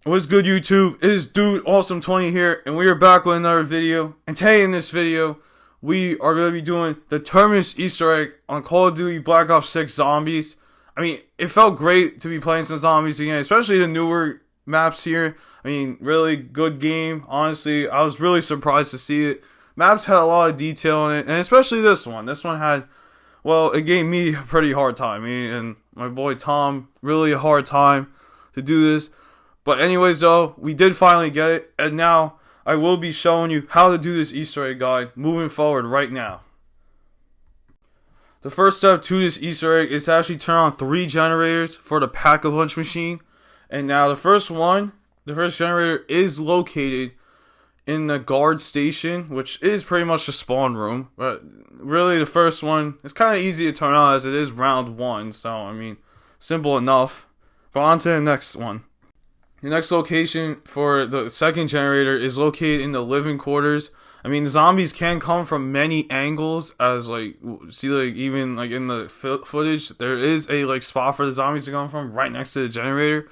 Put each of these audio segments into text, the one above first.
What's good, YouTube? It is Dude Awesome 20 here, and we are back with another video. And today in this video, we are going to be doing the Terminus Easter egg on Call of Duty Black Ops 6 Zombies. I mean, it felt great to be playing some zombies again, especially the newer maps here. I mean, really good game. Honestly, I was really surprised to see it. Maps had a lot of detail in it, and especially this one. This one had, well, it gave me a pretty hard time. Me and my boy Tom, really a hard time to do this. But anyways though, we did finally get it, and now I will be showing you how to do this Easter egg guide moving forward right now. The first step to this Easter egg is to actually turn on 3 generators for the Pack-a-Punch machine. And now the first generator is located in the guard station, which is pretty much the spawn room. But really the first one is kind of easy to turn on as it is round 1, so I mean, simple enough. But on to the next one. The next location for the second generator is located in the living quarters. I mean, the zombies can come from many angles, as like, see, like even like in the footage, there is a like spot for the zombies to come from right next to the generator.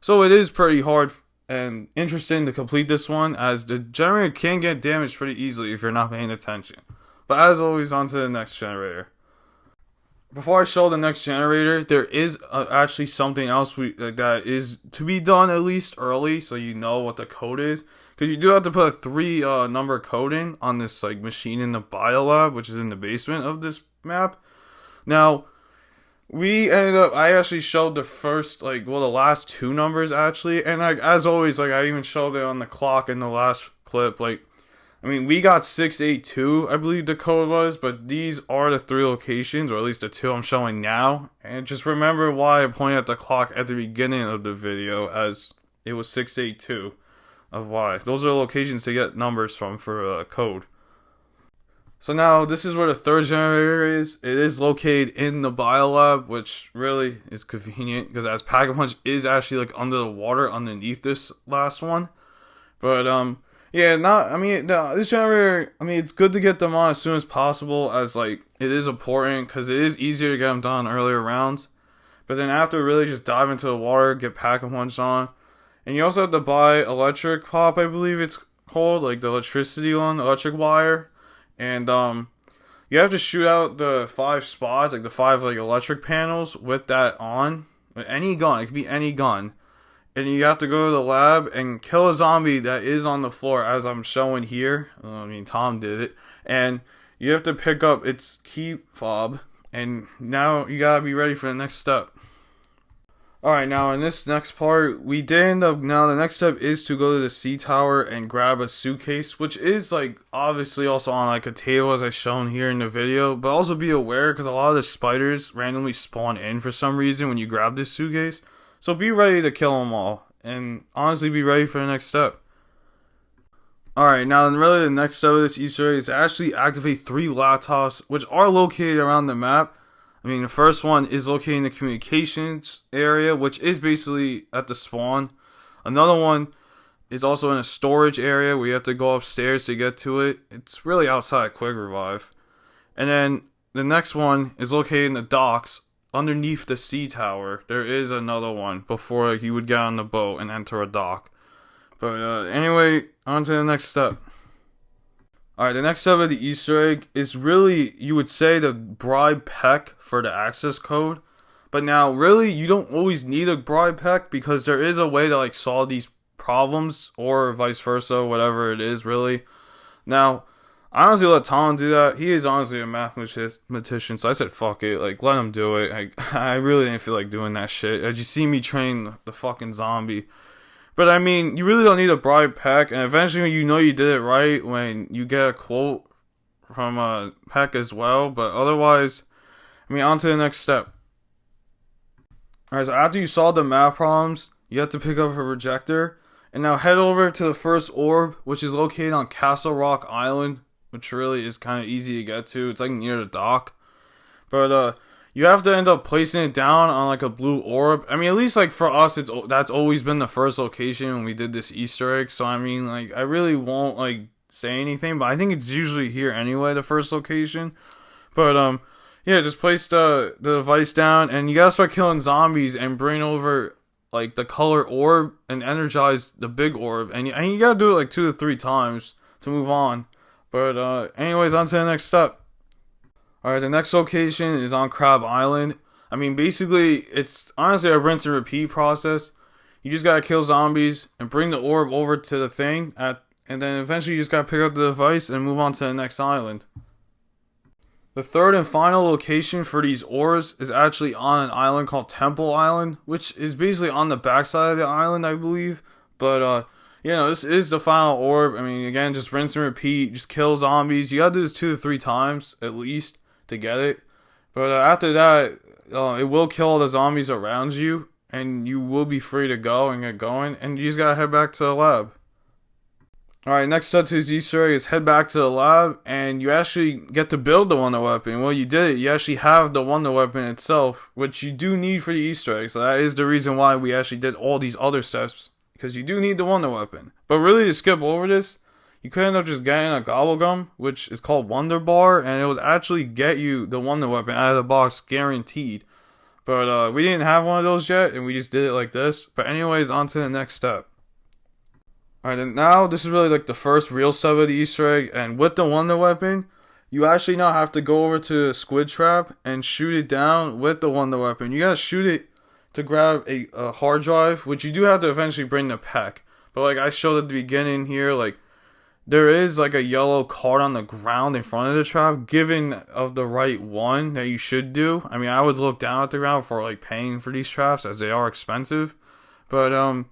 So it is pretty hard and interesting to complete this one, as the generator can get damaged pretty easily if you're not paying attention. But as always, on to the next generator. Before I show the next generator, there is actually something else that is to be done at least early, so you know what the code is. Because you do have to put a 3 number code in on this like machine in the biolab, which is in the basement of this map. Now, I actually showed the first, the last 2 numbers actually, and like as always, like I even showed it on the clock in the last clip. I mean, we got 682, I believe the code was, but these are the 3 locations, or at least the 2 I'm showing now. And just remember why I pointed at the clock at the beginning of the video, as it was 682 of why. Those are the locations to get numbers from for code. So now, this is where the third generator is. It is located in the biolab, which really is convenient, because as Pack-a-Punch is actually like under the water underneath this last one. But, yeah, this generator, I mean, it's good to get them on as soon as possible, as, like, it is important, because it is easier to get them done earlier rounds. But then after, really just dive into the water, get Pack-a-Punch on. And you also have to buy electric pop, I believe it's called, like the electricity one, electric wire. And, you have to shoot out the 5 spots, like the 5, electric panels with that on. With any gun, it could be any gun. And you have to go to the lab and kill a zombie that is on the floor, as I'm showing here. I mean, Tom did it. And you have to pick up its key fob. And now you gotta be ready for the next step. Alright, now in this next part, the next step is to go to the C tower and grab a suitcase, which is, obviously also on, a table, as I shown here in the video. But also be aware, because a lot of the spiders randomly spawn in for some reason when you grab this suitcase. So be ready to kill them all, and honestly be ready for the next step. Alright, now really the next step of this Easter egg is to actually activate 3 laptops, which are located around the map. I mean, the first one is located in the communications area, which is basically at the spawn. Another one is also in a storage area where you have to go upstairs to get to it. It's really outside Quick Revive. And then the next one is located in the docks, underneath the C tower. There is another one before you would get on the boat and enter a dock. But anyway, on to the next step. Alright, the next step of the Easter egg is really, you would say, to bribe Peck for the access code. But now, really, you don't always need a bribe Peck, because there is a way to solve these problems, or vice versa, whatever it is, really. Now, I honestly let Tom do that. He is honestly a mathematician, so I said fuck it, let him do it. I really didn't feel like doing that shit. As you see me train the fucking zombie. But I mean, you really don't need a bribe Peck, and eventually you know you did it right when you get a quote from Peck as well. But otherwise, I mean, on to the next step. Alright, so after you solve the math problems, you have to pick up a projector, and now head over to the first orb, which is located on Castle Rock Island, which really is kind of easy to get to. It's near the dock. But you have to end up placing it down on a blue orb. I mean, at least for us, that's always been the first location when we did this Easter egg. So I mean, I really won't say anything, but I think it's usually here anyway, the first location. But yeah, just place the device down, and you gotta start killing zombies and bring over like the color orb and energize the big orb, and you gotta do it like 2 to 3 times to move on. But anyways, on to the next step. Alright, the next location is on Crab Island. I mean, basically, it's honestly a rinse and repeat process. You just gotta kill zombies and bring the orb over to the thing, and then eventually you just gotta pick up the device and move on to the next island. The third and final location for these orbs is actually on an island called Temple Island, which is basically on the backside of the island, I believe. But, this is the final orb. I mean, again, just rinse and repeat. Just kill zombies. You gotta do this 2 to 3 times, at least, to get it. But after that, it will kill all the zombies around you, and you will be free to go and get going. And you just gotta head back to the lab. Alright, next up to his Easter egg is head back to the lab, and you actually get to build the Wonder Weapon. Well, you did it. You actually have the Wonder Weapon itself, which you do need for the Easter egg. So that is the reason why we actually did all these other steps, because you do need the Wonder Weapon. But really, to skip over this, you could end up just getting a Gobblegum, which is called Wonder Bar, and it would actually get you the Wonder Weapon out of the box, guaranteed. But we didn't have one of those yet, and we just did it like this. But anyways, on to the next step. Alright, and now this is really like the first real step of the Easter egg, and with the Wonder Weapon, you actually now have to go over to the Squid Trap and shoot it down with the Wonder Weapon. You gotta shoot it to grab a hard drive, which you do have to eventually bring the pack. But like I showed at the beginning here, like there is like a yellow card on the ground in front of the trap, given of the right one that you should do. I mean, I would look down at the ground for like paying for these traps, as they are expensive. But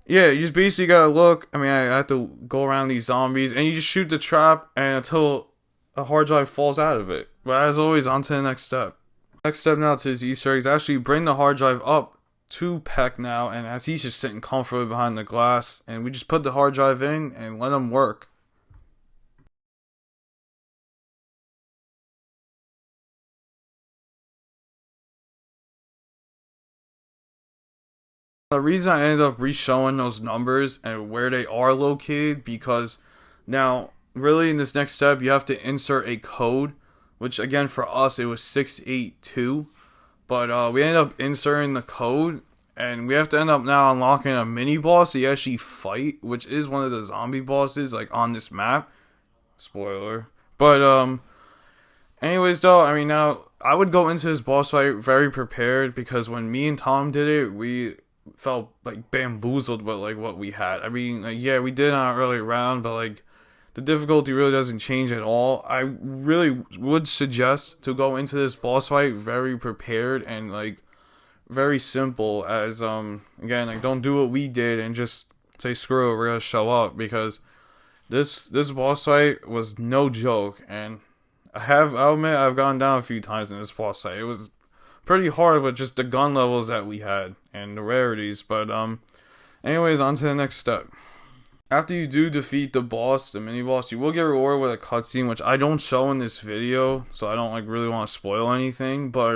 yeah, you just basically gotta look. I mean, I have to go around these zombies, and you just shoot the trap, and until a hard drive falls out of it. But as always, on to the next step. Next step now to his Easter egg is actually bring the hard drive up to Peck now, and as he's just sitting comfortably behind the glass, and we just put the hard drive in and let him work. The reason I ended up re-showing those numbers and where they are located, because now really in this next step you have to insert a code, which again for us it was 682, but we ended up inserting the code, and we have to end up now unlocking a mini boss that you actually fight, which is one of the zombie bosses like on this map. Spoiler. But anyways though, I mean, now I would go into this boss fight very prepared, because when me and Tom did it, we felt like bamboozled with like what we had. I mean, like, yeah, we did it on an early round, but like the difficulty really doesn't change at all. I really would suggest to go into this boss fight very prepared and like very simple, as again, like don't do what we did and just say screw it, we're gonna show up, because this boss fight was no joke, and I'll admit I've gone down a few times in this boss fight. It was pretty hard with just the gun levels that we had and the rarities. But anyways, on to the next step. After you do defeat the boss, the mini boss, you will get rewarded with a cutscene, which I don't show in this video, so I don't like really want to spoil anything. But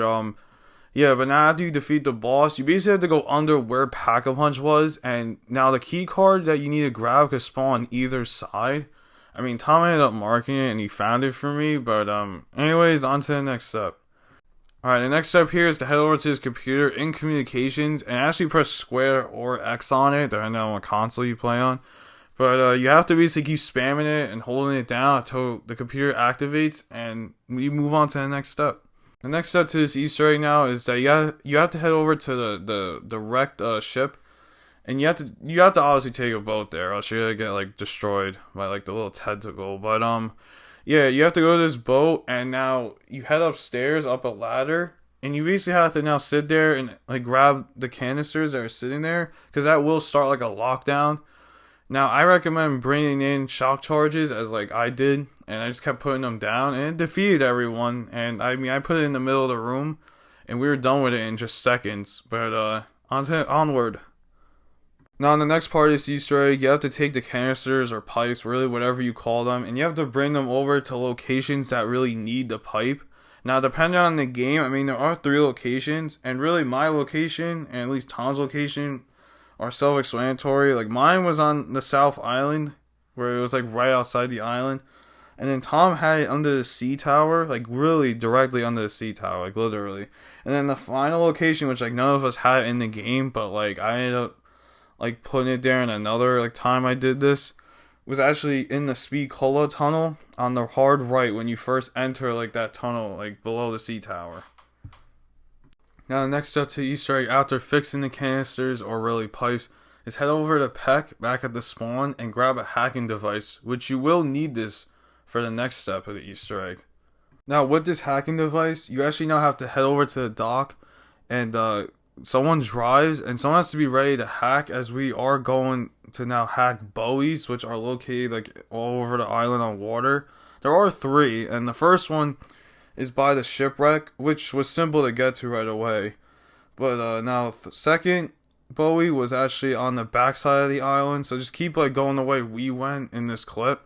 yeah, but now after you defeat the boss, you basically have to go under where Pack-a-Punch was, and now the key card that you need to grab could spawn on either side. I mean, Tom ended up marking it and he found it for me. But anyways, on to the next step. Alright, the next step here is to head over to his computer in communications and actually press square or X on it, depending on what console you play on. But you have to basically keep spamming it and holding it down until the computer activates, and we move on to the next step. The next step to this Easter egg now is that you have to head over to the wrecked ship, and you have to obviously take a boat there, else you're gonna get like destroyed by like the little tentacle. But yeah, you have to go to this boat, and now you head upstairs up a ladder, and you basically have to now sit there and like grab the canisters that are sitting there, because that will start like a lockdown. Now I recommend bringing in shock charges, as like I did, and I just kept putting them down, and it defeated everyone. And I mean, I put it in the middle of the room, and we were done with it in just seconds. But onward. Now, in the next part of this Easter egg, you have to take the canisters or pipes, really whatever you call them, and you have to bring them over to locations that really need the pipe. Now, depending on the game, I mean, there are 3 locations, and really my location, and at least Tom's location, are self-explanatory. Like, mine was on the South Island, where it was like right outside the island. And then Tom had it under the C tower, like really directly under the C tower, like literally. And then the final location, which like none of us had in the game, but like I ended up like putting it there in another like time I did this, was actually in the Speed Cola tunnel on the hard right when you first enter like that tunnel like below the C tower. Now the next step to Easter egg after fixing the canisters or really pipes is head over to Peck back at the spawn and grab a hacking device, which you will need this for the next step of the Easter egg. Now with this hacking device, you actually now have to head over to the dock and someone drives and someone has to be ready to hack, as we are going to now hack buoys which are located like all over the island on water. There are 3, and the first one is by the shipwreck, which was simple to get to right away. But now the second buoy was actually on the backside of the island, so just keep like going the way we went in this clip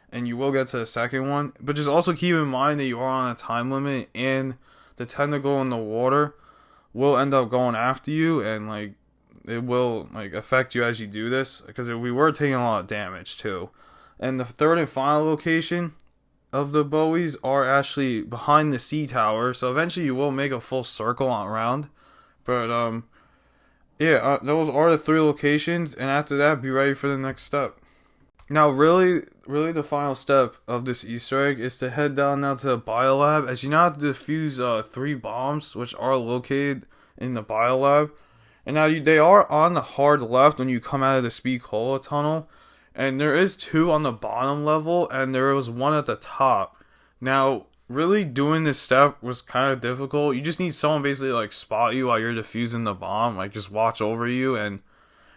and you will get to the second one. But just also keep in mind that you are on a time limit and the tentacle in the water will end up going after you, and like it will like affect you as you do this, because we were taking a lot of damage too. And the third and final location of the buoys are actually behind the C tower, so eventually you will make a full circle around. But those are the 3 locations, and after that be ready for the next step. Now really the final step of this Easter egg is to head down now to the biolab, as you now have to defuse 3 bombs which are located in the biolab. And now they are on the hard left when you come out of the Speed Cola tunnel, and there is 2 on the bottom level and there was 1 at the top. Now really doing this step was kind of difficult. You just need someone basically like spot you while you're defusing the bomb, like just watch over you and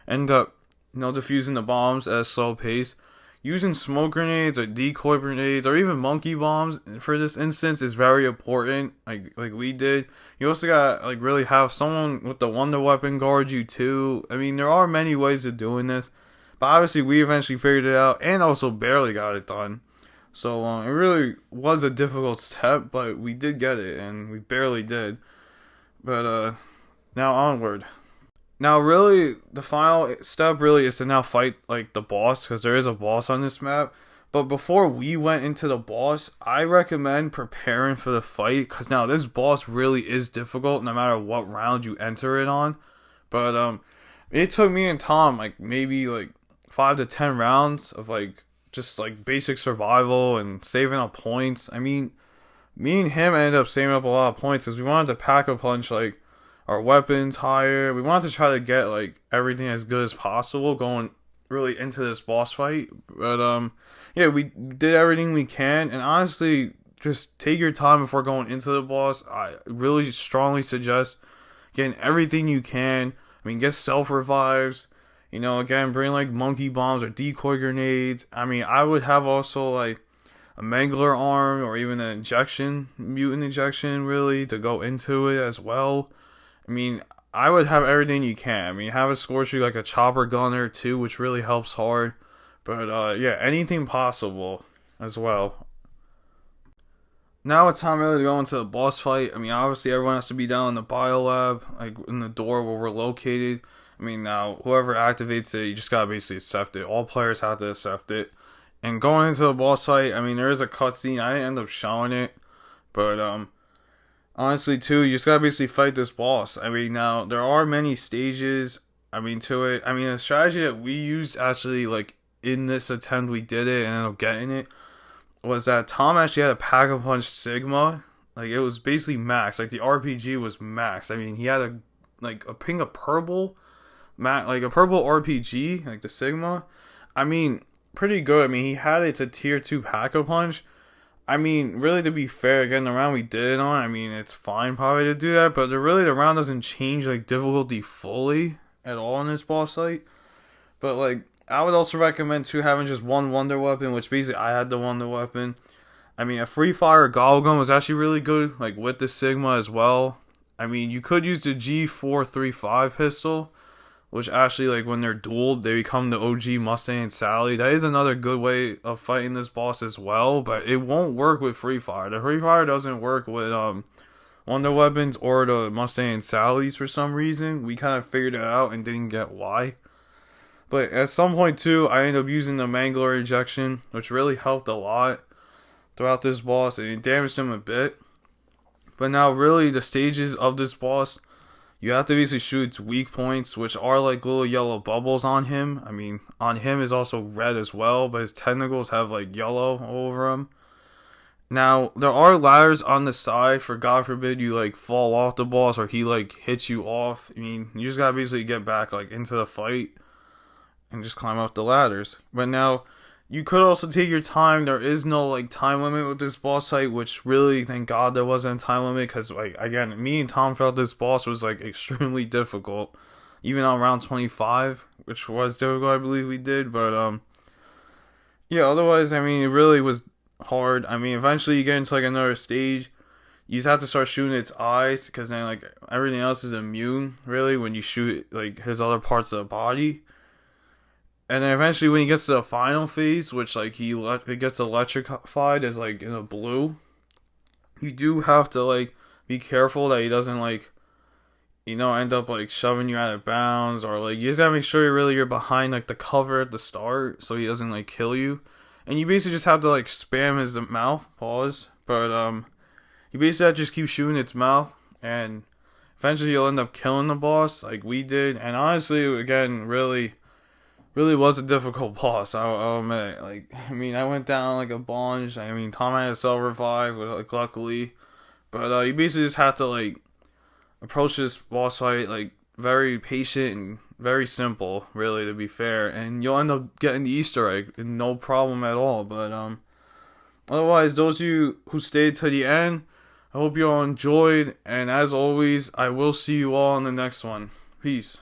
end up defusing the bombs at a slow pace. Using smoke grenades or decoy grenades or even monkey bombs for this instance is very important, like we did. You also gotta like really have someone with the wonder weapon guard you too. I mean, there are many ways of doing this, but obviously we eventually figured it out and also barely got it done. So it really was a difficult step, but we did get it, and we barely did. But now onward. Now really, the final step really is to now fight like the boss, because there is a boss on this map. But before we went into the boss, I recommend preparing for the fight, because now this boss really is difficult no matter what round you enter it on. But it took me and Tom like maybe like 5 to 10 rounds of like just like basic survival and saving up points. I mean, me and him ended up saving up a lot of points because we wanted to pack a punch like our weapons higher. We wanted to try to get like everything as good as possible going really into this boss fight. But yeah, we did everything we can, and honestly, just take your time before going into the boss. I really strongly suggest getting everything you can. I mean, get self revives. Again, bring like monkey bombs or decoy grenades. I mean, I would have also like a mangler arm or even an mutant injection really to go into it as well. I mean, I would have everything you can. I mean, have a scorcher like a chopper gunner too, which really helps hard. But yeah, anything possible as well. Now it's time really to go into the boss fight. I mean, obviously everyone has to be down in the biolab, like in the door where we're located. I mean, now whoever activates it, you just gotta basically accept it. All players have to accept it. And going into the boss fight, I mean, there is a cutscene. I didn't end up showing it, but honestly, too, you just gotta basically fight this boss. I mean, now there are many stages. To it. I mean, the strategy that we used actually, like in this attempt, we did it and ended up getting it. Was that Tom actually had a Pack-a-Punch Sigma? Like it was basically max. Like the RPG was max. I mean, he had a ping of purple. Like a purple RPG, like the Sigma. I mean, pretty good. I mean, he had it to tier 2 Pack-a-Punch. I mean, really to be fair, again, the round we did it on, I mean, it's fine probably to do that, but the round doesn't change like difficulty fully at all in this boss fight. But like, I would also recommend too having just one wonder weapon, which basically I had the wonder weapon. I mean, a free fire gobble gun was actually really good, like with the Sigma as well. I mean, you could use the G435 pistol, which actually, like, when they're dueled, they become the OG Mustang and Sally. That is another good way of fighting this boss as well, but it won't work with free fire. The free fire doesn't work with wonder weapons or the Mustang and Sally's for some reason. We kind of figured it out and didn't get why. But at some point, too, I ended up using the Mangler injection, which really helped a lot. throughout this boss, and it damaged him a bit. But now, really, the stages of this boss, you have to basically shoot its weak points, which are like little yellow bubbles on him. I mean, on him is also red as well, but his tentacles have like yellow over him. Now, there are ladders on the side for God forbid you like fall off the boss or he like hits you off. I mean, you just gotta basically get back like into the fight and just climb up the ladders. But now, you could also take your time. There is no like time limit with this boss fight, which really, thank God there wasn't a time limit, because like again, me and Tom felt this boss was like extremely difficult, even on round 25, which was difficult. I believe we did, but yeah. Otherwise, I mean, it really was hard. I mean, eventually you get into like another stage. You just have to start shooting its eyes, because then like everything else is immune really when you shoot like his other parts of the body. And then eventually when he gets to the final phase, which like he gets electrified as like in a blue, you do have to like be careful that he doesn't like, end up like shoving you out of bounds, or like you just gotta make sure you're behind like the cover at the start so he doesn't like kill you. And you basically just have to like spam his mouth, but you basically have to just keep shooting its mouth, and eventually you'll end up killing the boss like we did. And honestly, again, really was a difficult boss. I'll admit. Like, I mean, I went down like a bunch. I mean, Tom had a self revive, like luckily, but you basically just have to like approach this boss fight like very patient and very simple, really, to be fair, and you'll end up getting the Easter egg, no problem at all. But otherwise, those of you who stayed to the end, I hope you all enjoyed, and as always, I will see you all in the next one. Peace.